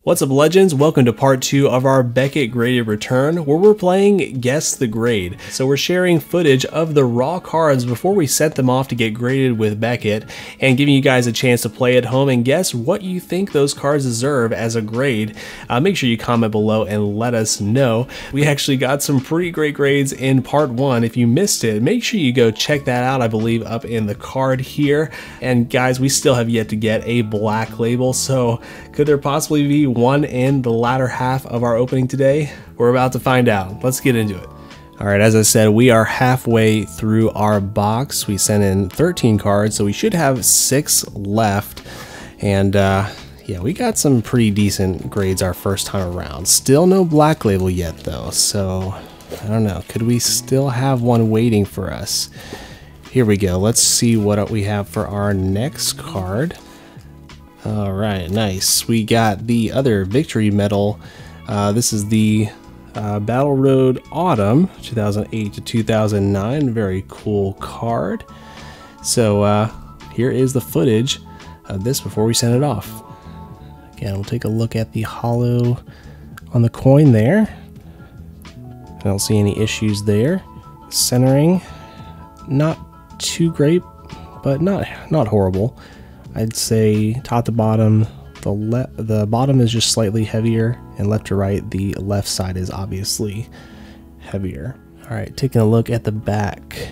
What's up, legends? Welcome to part 2 of our Beckett graded return, where we're playing Guess the Grade. So we're sharing footage of the raw cards before we set them off to get graded with Beckett, and giving you guys a chance to play at home and guess what you think those cards deserve as a grade. Make sure you comment below and let us know. We actually got some pretty great grades in part 1. If you missed it, make sure you go check that out, I believe up in the card here. And guys, we still have yet to get a black label, so could there possibly be one in the latter half of our opening today? We're about to find out. Let's get into it. All right, as I said, we are halfway through our box. We sent in 13 cards, so we should have 6 left. And yeah, we got some pretty decent grades our first time around. Still no black label yet though, so I don't know. Could we still have one waiting for us? Here we go. Let's see what we have for our next card. All right, nice. We got the other victory medal. This is the Battle Road Autumn 2008 to 2009. Very cool card. So here is the footage of this before we send it off. Again, we'll take a look at the hollow on the coin there. I don't see any issues there. Centering, not too great, but not horrible. I'd say top to bottom, the bottom is just slightly heavier, and left to right, the left side is obviously heavier. All right, taking a look at the back,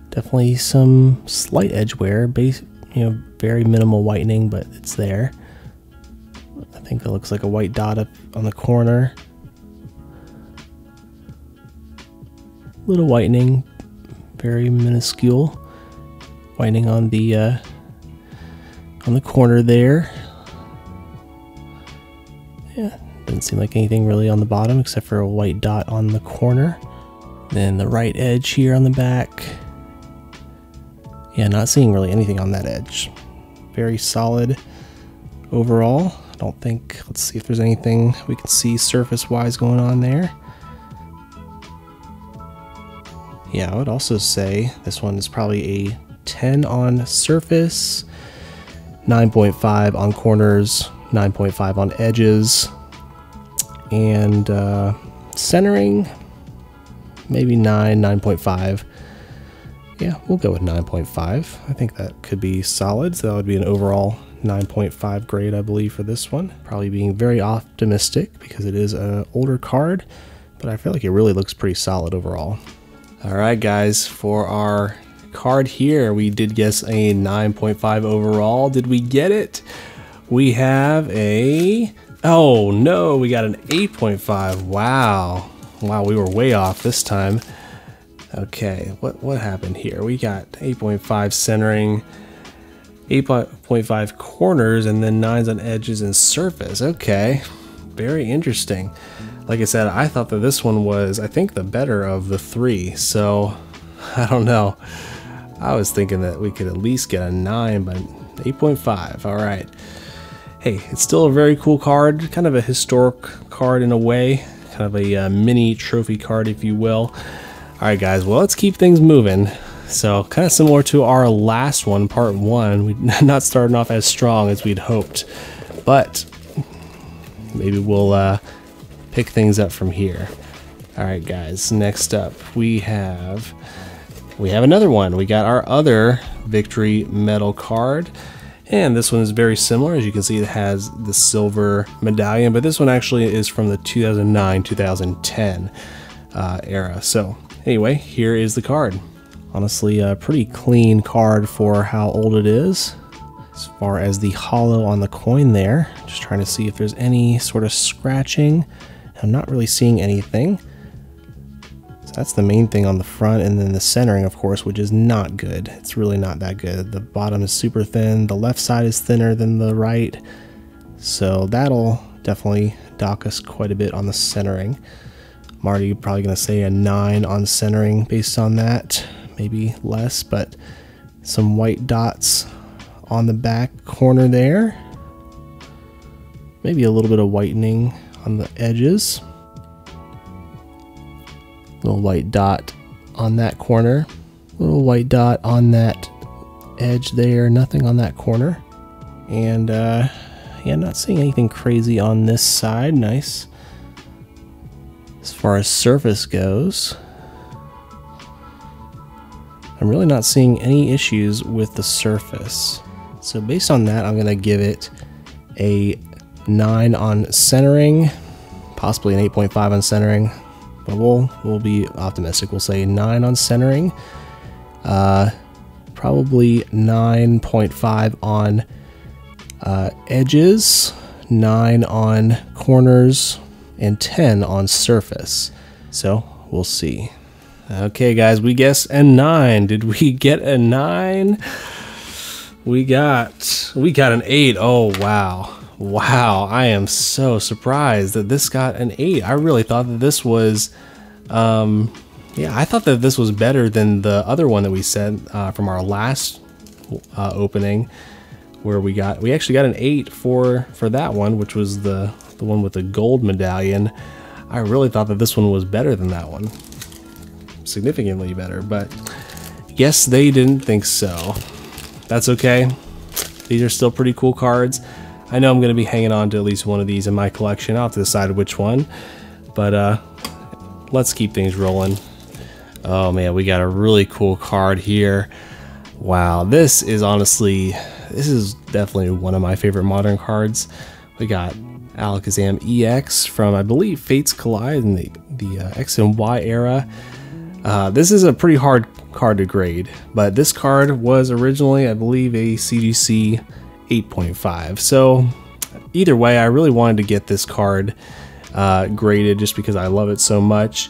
definitely some slight edge wear, very minimal whitening, but it's there. I think it looks like a white dot up on the corner. Little whitening, very minuscule. Whitening on the corner there. Yeah, doesn't seem like anything really on the bottom except for a white dot on the corner. Then the right edge here on the back. Yeah, not seeing really anything on that edge. Very solid overall. I don't think, let's see if there's anything we can see surface-wise going on there. Yeah, I would also say this one is probably a 10 on surface, 9.5 on corners, 9.5 on edges, and centering, maybe 9.5. Yeah, we'll go with 9.5. I think that could be solid, so that would be an overall 9.5 grade, I believe, for this one. Probably being very optimistic because it is an older card, but I feel like it really looks pretty solid overall. All right, guys, for our card here, we did guess a 9.5 overall. Did we get it? We have a, oh no, we got an 8.5. Wow, we were way off this time. Okay, what happened here? We got 8.5 centering, 8.5 corners, and then 9s on edges and surface. Okay, very interesting. Like I said, I thought that this one was, I think, the better of the 3, so I don't know. I was thinking that we could at least get a 9, but 8.5, all right. Hey, it's still a very cool card, kind of a historic card in a way, kind of a mini trophy card, if you will. All right, guys, well, let's keep things moving. So kind of similar to our last one, part 1, we're not starting off as strong as we'd hoped, but maybe we'll pick things up from here. All right, guys, next up we have another one. We got our other victory medal card, and this one is very similar. As you can see, it has the silver medallion, but this one actually is from the 2009-2010 era. So anyway, here is the card. Honestly, a pretty clean card for how old it is. As far as the hollow on the coin there, just trying to see if there's any sort of scratching. I'm not really seeing anything. So that's the main thing on the front, and then the centering, of course, which is not good. It's really not that good. The bottom is super thin. The left side is thinner than the right. So that'll definitely dock us quite a bit on the centering. I'm already probably going to say a 9 on centering based on that. Maybe less, but some white dots on the back corner there. Maybe a little bit of whitening on the edges. Little white dot on that corner. Little white dot on that edge there. Nothing on that corner. And Yeah, not seeing anything crazy on this side. Nice. As far as surface goes, I'm really not seeing any issues with the surface. So based on that, I'm going to give it a 9 on centering, possibly an 8.5 on centering, but we'll be optimistic. We'll say 9 on centering, probably 9.5 on edges, 9 on corners, and 10 on surface. So we'll see. Okay, guys, we guessed a 9. Did we get a 9? We got an 8. Oh, wow. Wow, I am so surprised that this got an 8. I really thought that this was, yeah, I thought that this was better than the other one that we said from our last opening, where we actually got an 8 for that one, which was the one with the gold medallion. I really thought that this one was better than that one. Significantly better, but guess they didn't think so. That's okay. These are still pretty cool cards. I know I'm going to be hanging on to at least one of these in my collection. I'll have to decide which one, but let's keep things rolling. Oh man, we got a really cool card here. Wow, this is definitely one of my favorite modern cards. We got Alakazam EX from, I believe, Fates Collide in the X and Y era. This is a pretty hard card to grade, but this card was originally, I believe, a CGC 8.5. So either way, I really wanted to get this card graded just because I love it so much.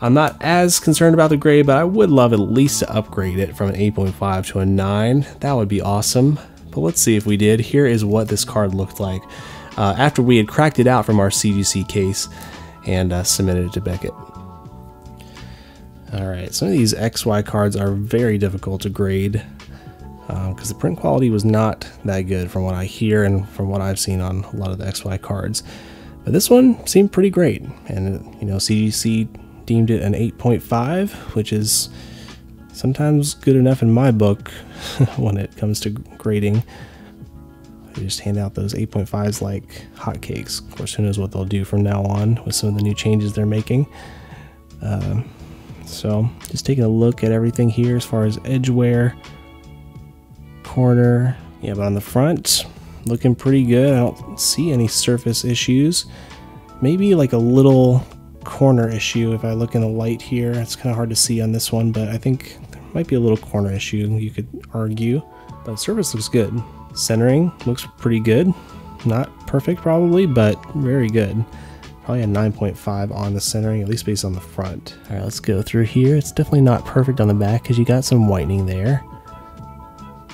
I'm not as concerned about the grade, but I would love at least to upgrade it from an 8.5 to a 9. That would be awesome. But let's see if we did. Here is what this card looked like after we had cracked it out from our CGC case and submitted it to Beckett. Alright, some of these XY cards are very difficult to grade because the print quality was not that good from what I hear and from what I've seen on a lot of the XY cards. But this one seemed pretty great, and you know, CGC deemed it an 8.5, which is sometimes good enough in my book when it comes to grading. They just hand out those 8.5s like hotcakes. Of course, who knows what they'll do from now on with some of the new changes they're making. So just taking a look at everything here as far as edge wear, corner, yeah, but on the front, looking pretty good. I don't see any surface issues. Maybe like a little corner issue if I look in the light here. It's kind of hard to see on this one, but I think there might be a little corner issue, you could argue. But surface looks good. Centering looks pretty good. Not perfect probably, but very good. Probably a 9.5 on the centering, at least based on the front. All right, let's go through here. It's definitely not perfect on the back because you got some whitening there.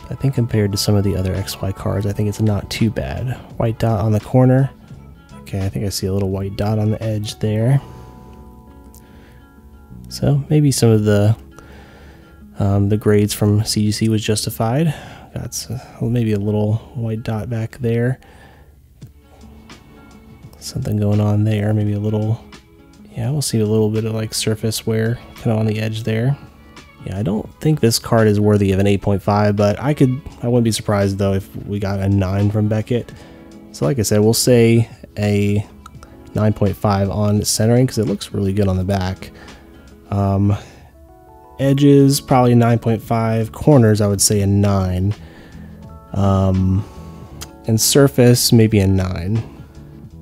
I think compared to some of the other XY cards, I think it's not too bad. White dot on the corner. Okay, I think I see a little white dot on the edge there. So maybe some of the grades from CGC was justified. Got maybe a little white dot back there. Something going on there, maybe a little, yeah, we'll see a little bit of like surface wear kind of on the edge there. Yeah, I don't think this card is worthy of an 8.5, but I wouldn't be surprised though if we got a 9 from Beckett. So like I said, we'll say a 9.5 on centering because it looks really good on the back. Edges, probably 9.5. Corners, I would say a 9. And surface, maybe a 9.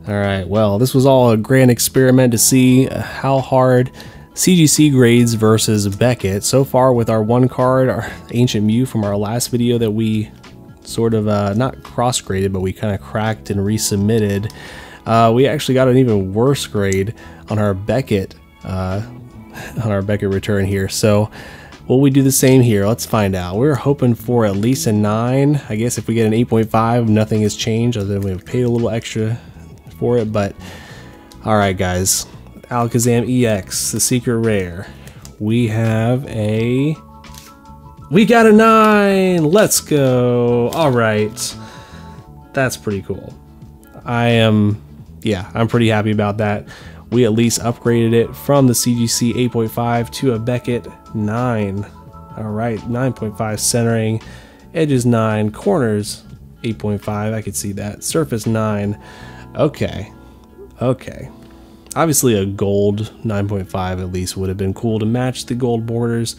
Alright, well, this was all a grand experiment to see how hard CGC grades versus Beckett. So far with our one card, our Ancient Mew from our last video that we sort of, not cross-graded, but we kind of cracked and resubmitted, we actually got an even worse grade on our Beckett, return here. So will we do the same here? Let's find out. We're hoping for at least a 9. I guess if we get an 8.5, nothing has changed other than we've paid a little extra for it. But all right, guys, Alakazam EX, the secret rare. We got a 9. Let's go. All right, that's pretty cool. I'm pretty happy about that. We at least upgraded it from the CGC 8.5 to a Beckett 9. All right, 9.5 centering, edges 9, corners 8.5, I could see that. Surface 9. Okay. Okay. Obviously a gold 9.5 at least would have been cool to match the gold borders.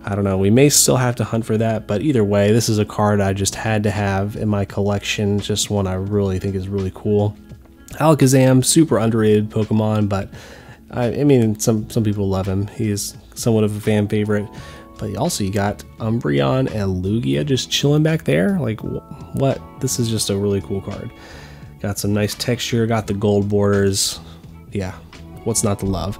I don't know, we may still have to hunt for that, but either way, this is a card I just had to have in my collection. Just one I really think is really cool. Alakazam, super underrated Pokemon, but I mean, some people love him. He is somewhat of a fan favorite. But also you got Umbreon and Lugia just chilling back there. Like, what? This is just a really cool card. Got some nice texture, got the gold borders. Yeah, what's not to love?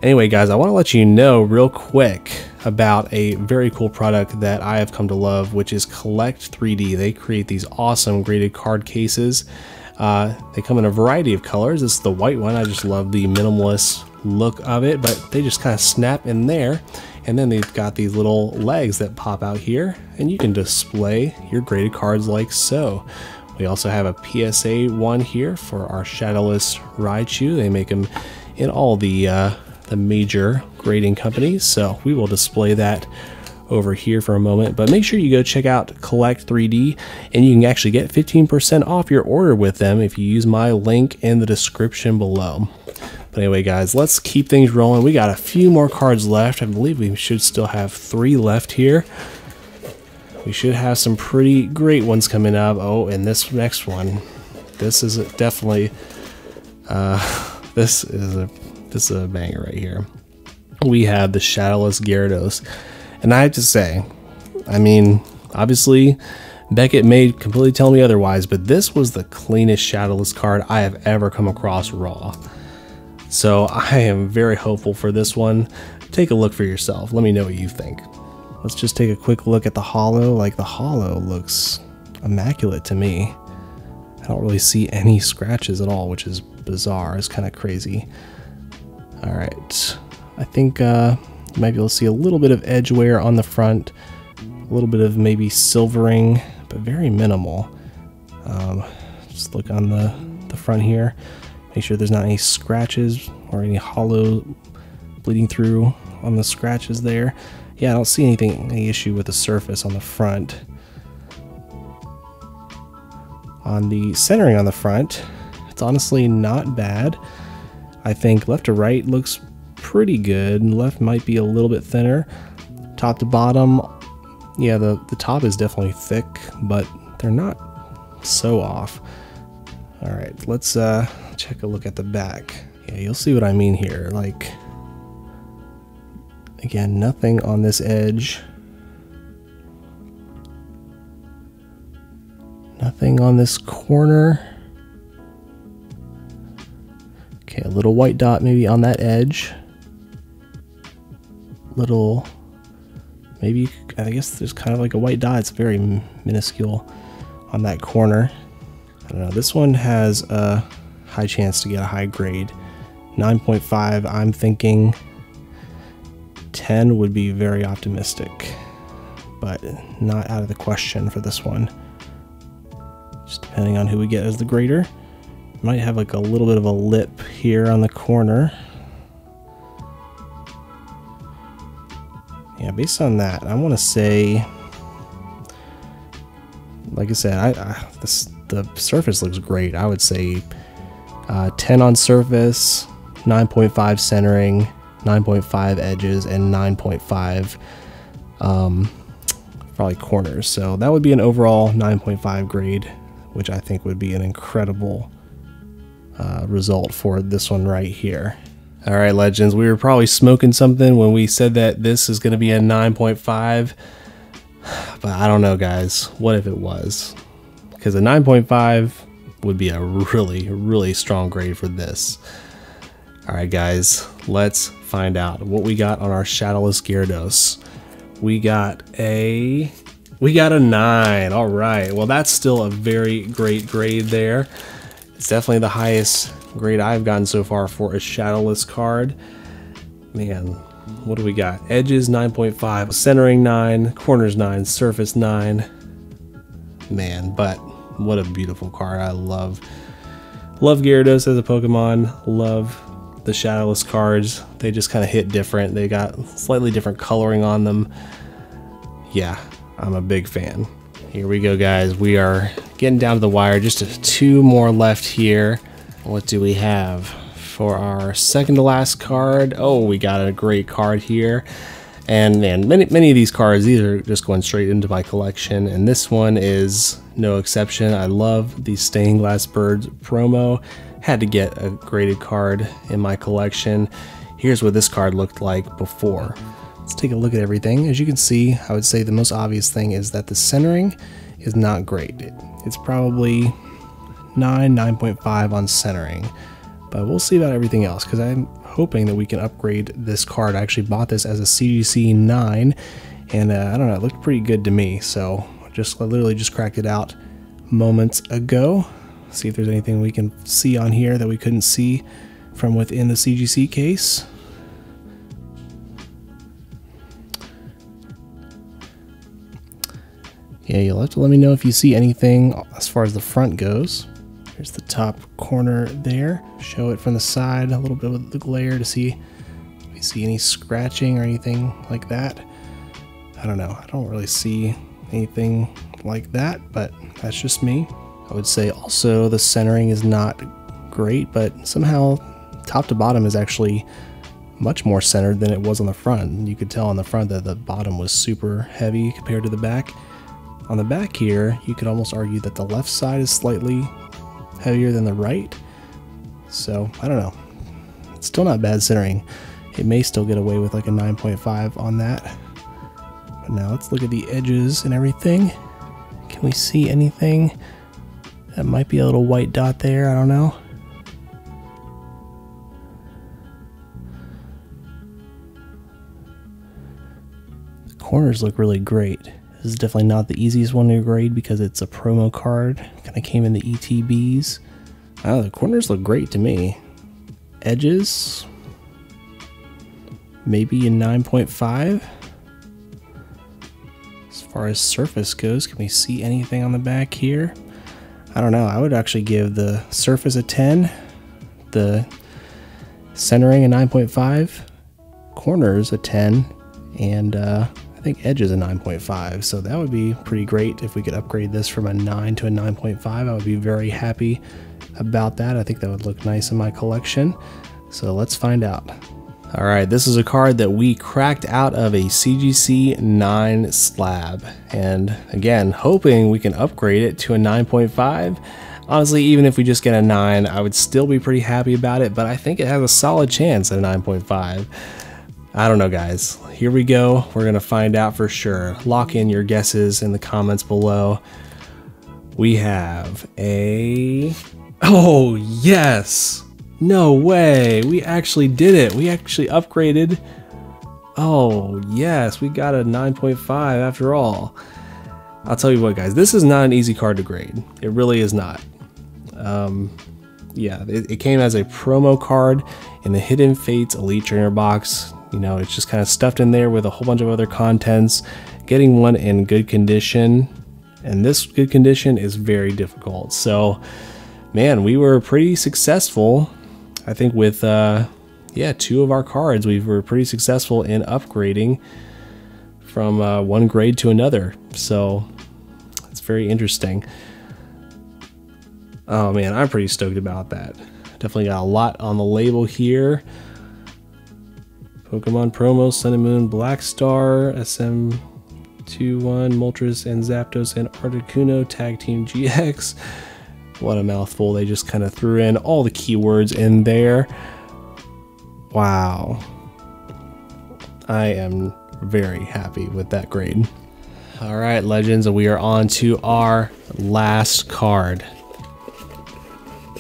Anyway, guys, I want to let you know real quick about a very cool product that I have come to love, which is Collect3D. They create these awesome graded card cases. They come in a variety of colors. This is the white one. I just love the minimalist look of it, but they just kind of snap in there. And then they've got these little legs that pop out here, and you can display your graded cards like so. We also have a PSA one here for our Shadowless Raichu. They make them in all the major grading companies, so we will display that over here for a moment. But make sure you go check out Collect3D, and you can actually get 15% off your order with them if you use my link in the description below. But anyway, guys, let's keep things rolling. We got a few more cards left. I believe we should still have 3 left here. We should have some pretty great ones coming up. Oh, and this next one, this is definitely this is a banger right here. We have the Shadowless Gyarados, and I have to say, I mean, obviously Beckett may completely tell me otherwise, but this was the cleanest Shadowless card I have ever come across raw. So I am very hopeful for this one. Take a look for yourself. Let me know what you think. Let's just take a quick look at the holo. Like, the holo looks immaculate to me. I don't really see any scratches at all, which is bizarre. It's kind of crazy. All right. I think you might be able to see a little bit of edge wear on the front. A little bit of maybe silvering, but very minimal. Just look on the front here. Make sure there's not any scratches or any holo bleeding through on the scratches there. Yeah, I don't see any issue with the surface on the front. On the centering on the front, it's honestly not bad. I think left to right looks pretty good. Left might be a little bit thinner. Top to bottom, yeah, the top is definitely thick, but they're not so off. All right, let's check a look at the back. Yeah, you'll see what I mean here. Like, again, nothing on this edge. Nothing on this corner. Okay, a little white dot maybe on that edge. Little, maybe, I guess there's kind of like a white dot. It's very minuscule on that corner. I don't know, this one has a high chance to get a high grade. 9.5, I'm thinking 10 would be very optimistic, but not out of the question for this one. Just depending on who we get as the grader. Might have like a little bit of a lip here on the corner. Yeah, based on that, I want to say, like I said, the surface looks great. I would say 10 on surface, 9.5 centering, 9.5 edges, and 9.5 probably corners. So that would be an overall 9.5 grade, which I think would be an incredible result for this one right here. All right, legends, we were probably smoking something when we said that this is going to be a 9.5, but I don't know, guys. What if it was? Because a 9.5 would be a really, really strong grade for this. All right, guys, let's find out what we got on our Shadowless Gyarados. We got a 9. All right, well, that's still a very great grade there. It's definitely the highest grade I've gotten so far for a Shadowless card. Man, what do we got? Edges 9.5, centering 9, corners 9, surface 9. Man, but what a beautiful card. I love Gyarados as a Pokemon. Love the Shadowless cards. They just kind of hit different. They got slightly different coloring on them. Yeah, I'm a big fan. Here we go, guys. We are getting down to the wire. Just two more left here. What do we have for our second to last card? Oh, we got a great card here. And man, many of these cards, these are just going straight into my collection. And this one is no exception. I love the Stained Glass Birds promo. Had to get a graded card in my collection. Here's what this card looked like before. Let's take a look at everything. As you can see, I would say the most obvious thing is that the centering is not great. It's probably 9.5 on centering, but we'll see about everything else because I'm hoping that we can upgrade this card. I actually bought this as a CGC 9, and I don't know, it looked pretty good to me, so I literally just cracked it out moments ago. See if there's anything we can see on here that we couldn't see from within the CGC case. Yeah, you'll have to let me know if you see anything as far as the front goes. Here's the top corner there. Show it from the side, a little bit with the glare to see if we see any scratching or anything like that. I don't know. I don't really see anything like that, but that's just me. I would say also the centering is not great, but somehow top to bottom is actually much more centered than it was on the front. You could tell on the front that the bottom was super heavy compared to the back. On the back here, you could almost argue that the left side is slightly heavier than the right. So, I don't know. It's still not bad centering. It may still get away with like a 9.5 on that. But now let's look at the edges and everything. Can we see anything? That might be a little white dot there, I don't know. The corners look really great. This is definitely not the easiest one to grade because it's a promo card. Kind of came in the ETBs. Oh, the corners look great to me. Edges, maybe a 9.5. As far as surface goes, can we see anything on the back here? I don't know. I would actually give the surface a 10, the centering a 9.5, corners a 10, and I think edge is a 9.5, so that would be pretty great if we could upgrade this from a 9 to a 9.5. I would be very happy about that. I think that would look nice in my collection. So let's find out. All right, this is a card that we cracked out of a CGC 9 slab. And again, hoping we can upgrade it to a 9.5. Honestly, even if we just get a 9, I would still be pretty happy about it, but I think it has a solid chance at a 9.5. I don't know, guys. Here we go. We're going to find out for sure. Lock in your guesses in the comments below. We have a... Oh, yes! No way! We actually did it! We actually upgraded. Oh, yes! We got a 9.5 after all. I'll tell you what, guys. This is not an easy card to grade. It really is not. Yeah, it came as a promo card in the Hidden Fates Elite Trainer box. You know, it's just kind of stuffed in there with a whole bunch of other contents. Getting one in good condition, and this good condition is very difficult. So, man, we were pretty successful. I think with, yeah, 2 of our cards, we were pretty successful in upgrading from one grade to another. So, it's very interesting. Oh, man, I'm pretty stoked about that. Definitely got a lot on the label here. Pokemon Promo, Sun and Moon, Black Star, SM21, Moltres and Zapdos and Articuno, Tag Team GX. What a mouthful. They just kind of threw in all the keywords in there. Wow. I am very happy with that grade. All right, Legends, we are on to our last card.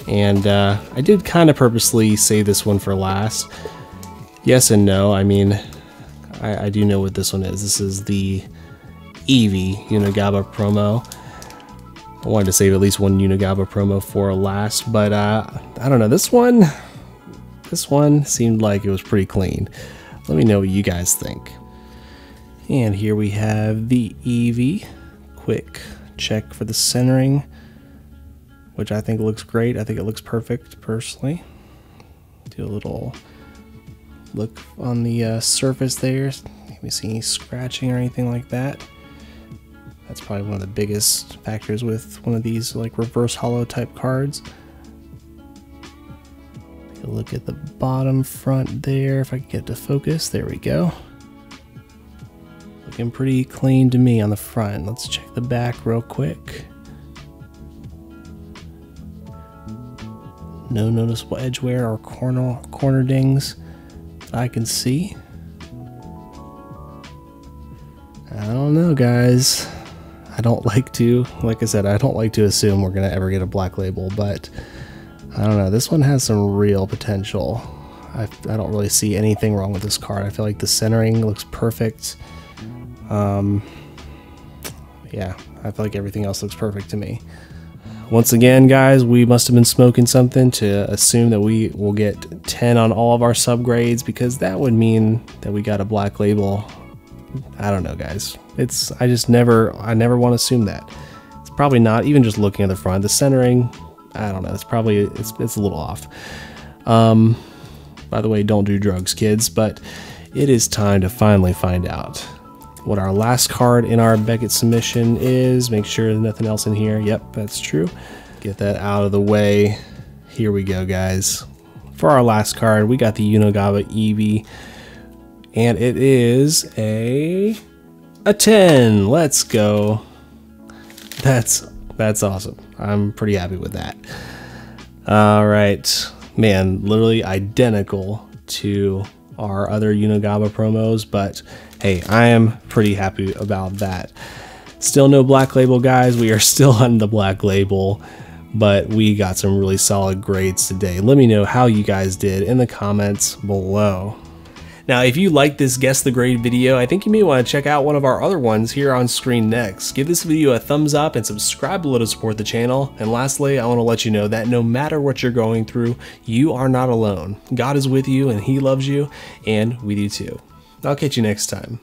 And I did kind of purposely save this one for last. Yes and no. I mean, I do know what this one is. This is the Eevee Unigaba promo. I wanted to save at least one Unigaba promo for last, but I don't know. This one seemed like it was pretty clean. Let me know what you guys think. And here we have the Eevee. Quick check for the centering, which I think looks great. I think it looks perfect, personally. Do a little look on the surface there. Can we see any scratching or anything like that? That's probably one of the biggest factors with one of these like reverse holo type cards. Take a look at the bottom front there, if I can get to focus. There we go. Looking pretty clean to me on the front. Let's check the back real quick. No noticeable edge wear or corner dings that I can see. I don't know, guys. I don't like to, like I said, I don't like to assume we're gonna ever get a black label, but I don't know. This one has some real potential. I don't really see anything wrong with this card. I feel like the centering looks perfect. Yeah, I feel like everything else looks perfect to me. Once again, guys, we must have been smoking something to assume that we will get 10 on all of our subgrades, because that would mean that we got a black label. I don't know, guys. I never want to assume that. It's probably not, even just looking at the front. The centering, I don't know, it's a little off. By the way, don't do drugs, kids, but it is time to finally find out what our last card in our Beckett submission is. Make sure there's nothing else in here. Yep, that's true. Get that out of the way. Here we go, guys. For our last card, we got the Unogaba Eevee, and it is a 10. Let's go. That's awesome. I'm pretty happy with that. All right, man, literally identical to our other Unogaba promos, but hey, I am pretty happy about that. Still no black label, guys. We are still on the black label, but we got some really solid grades today. Let me know how you guys did in the comments below. Now, if you like this Guess the Grade video, I think you may want to check out one of our other ones here on screen next. Give this video a thumbs up and subscribe below to support the channel. And lastly, I want to let you know that no matter what you're going through, you are not alone. God is with you and He loves you, and we do too. I'll catch you next time.